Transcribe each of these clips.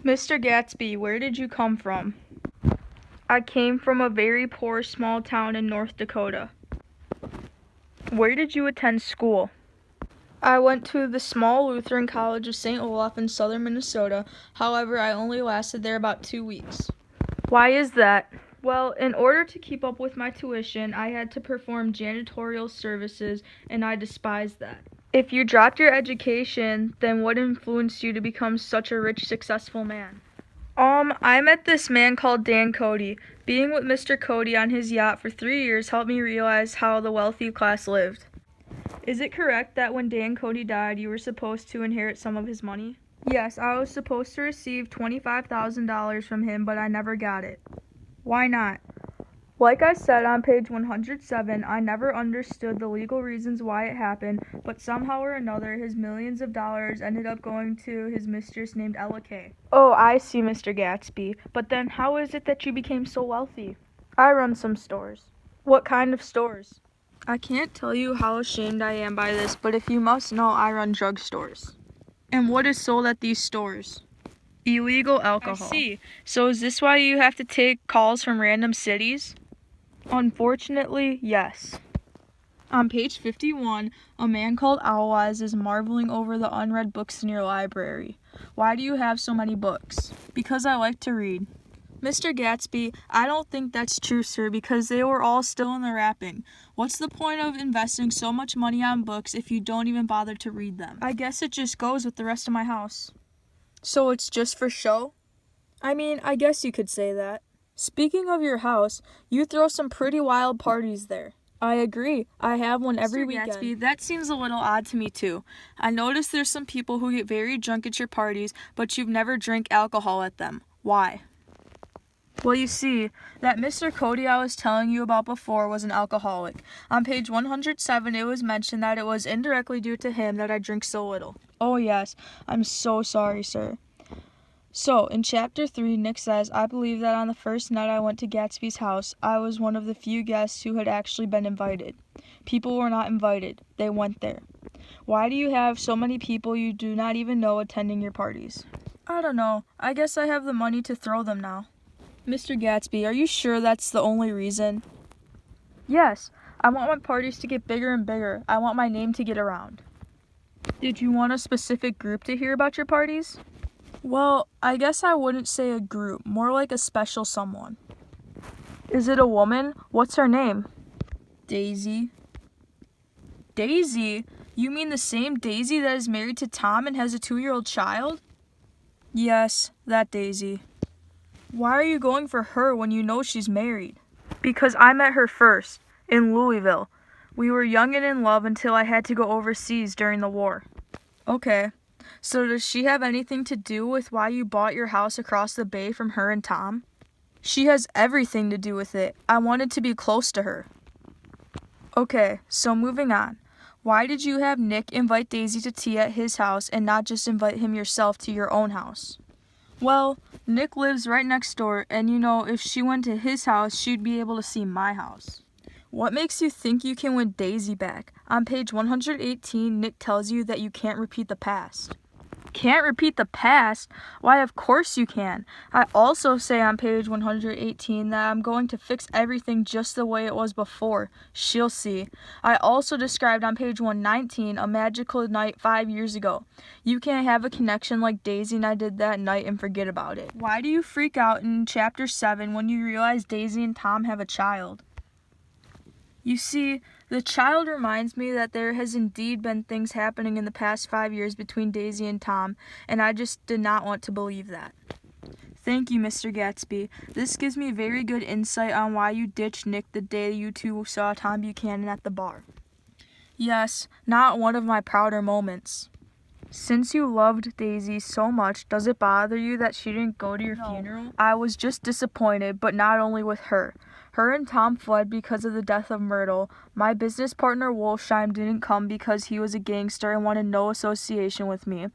Mr. Gatsby, where did you come from? I came from a very poor small town in North Dakota. Where did you attend school? I went to the small Lutheran College of St. Olaf in southern Minnesota. However, I only lasted there about 2 weeks. Why is that? Well, in order to keep up with my tuition, I had to perform janitorial services, and I despised that. If you dropped your education, then what influenced you to become such a rich, successful man? I met this man called Dan Cody. Being with Mr. Cody on his yacht for 3 years helped me realize how the wealthy class lived. Is it correct that when Dan Cody died, you were supposed to inherit some of his money? Yes, I was supposed to receive $25,000 from him, but I never got it. Why not? Like I said on page 107, I never understood the legal reasons why it happened, but somehow or another his millions of dollars ended up going to his mistress named Ella Kay. Oh, I see, Mr. Gatsby. But then how is it that you became so wealthy? I run some stores. What kind of stores? I can't tell you how ashamed I am by this, but if you must know, I run drugstores. And what is sold at these stores? Illegal alcohol. I see. So is this why you have to take calls from random cities? Unfortunately, yes. On page 51, a man called Owlwise is marveling over the unread books in your library. Why do you have so many books? Because I like to read. Mr. Gatsby, I don't think that's true, sir, because they were all still in the wrapping. What's the point of investing so much money on books if you don't even bother to read them? I guess it just goes with the rest of my house. So it's just for show? I mean, I guess you could say that. Speaking of your house, you throw some pretty wild parties there. I agree. I have one every weekend. Mr. Gatsby, that seems a little odd to me too. I notice there's some people who get very drunk at your parties, but you've never drank alcohol at them. Why? Well, you see, that Mr. Cody I was telling you about before was an alcoholic. On page 107, it was mentioned that it was indirectly due to him that I drink so little. Oh yes, I'm so sorry, sir. So, in chapter 3, Nick says, I believe that on the first night I went to Gatsby's house, I was one of the few guests who had actually been invited. People were not invited. They went there. Why do you have so many people you do not even know attending your parties? I don't know. I guess I have the money to throw them now. Mr. Gatsby, are you sure that's the only reason? Yes. I want my parties to get bigger and bigger. I want my name to get around. Did you want a specific group to hear about your parties? Well, I guess I wouldn't say a group, more like a special someone. Is it a woman? What's her name? Daisy. Daisy? You mean the same Daisy that is married to Tom and has a 2-year-old child? Yes, that Daisy. Why are you going for her when you know she's married? Because I met her first, in Louisville. We were young and in love until I had to go overseas during the war. Okay. So does she have anything to do with why you bought your house across the bay from her and Tom? She has everything to do with it. I wanted to be close to her. Okay, so moving on. Why did you have Nick invite Daisy to tea at his house and not just invite him yourself to your own house? Well, Nick lives right next door, and you know, if she went to his house, she'd be able to see my house. What makes you think you can win Daisy back? On page 118, Nick tells you that you can't repeat the past. Can't repeat the past? Why, of course you can. I also say on page 118 that I'm going to fix everything just the way it was before. She'll see. I also described on page 119 a magical night 5 years ago. You can't have a connection like Daisy and I did that night and forget about it. Why do you freak out in chapter 7 when you realize Daisy and Tom have a child? You see, the child reminds me that there has indeed been things happening in the past 5 years between Daisy and Tom, and I just did not want to believe that. Thank you, Mr. Gatsby. This gives me very good insight on why you ditched Nick the day you two saw Tom Buchanan at the bar. Yes, not one of my prouder moments. Since you loved Daisy so much, does it bother you that she didn't go to your funeral? I was just disappointed, but not only with her. Her and Tom fled because of the death of Myrtle. My business partner Wolfsheim didn't come because he was a gangster and wanted no association with me.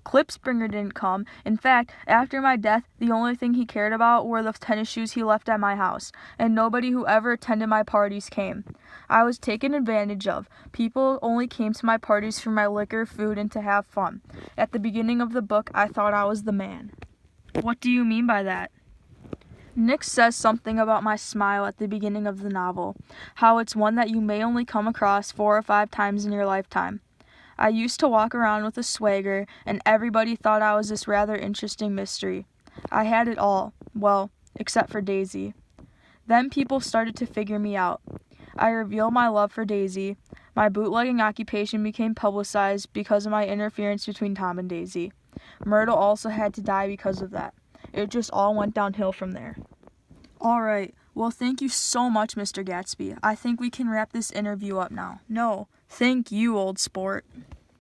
Klipspringer didn't come. In fact, after my death, the only thing he cared about were the tennis shoes he left at my house, and nobody who ever attended my parties came. I was taken advantage of. People only came to my parties for my liquor, food, and to have fun. At the beginning of the book, I thought I was the man. What do you mean by that? Nick says something about my smile at the beginning of the novel, how it's one that you may only come across 4 or 5 times in your lifetime. I used to walk around with a swagger, and everybody thought I was this rather interesting mystery. I had it all, well, except for Daisy. Then people started to figure me out. I revealed my love for Daisy. My bootlegging occupation became publicized because of my interference between Tom and Daisy. Myrtle also had to die because of that. It just all went downhill from there. All right. Well, thank you so much, Mr. Gatsby. I think we can wrap this interview up now. No, thank you, old sport.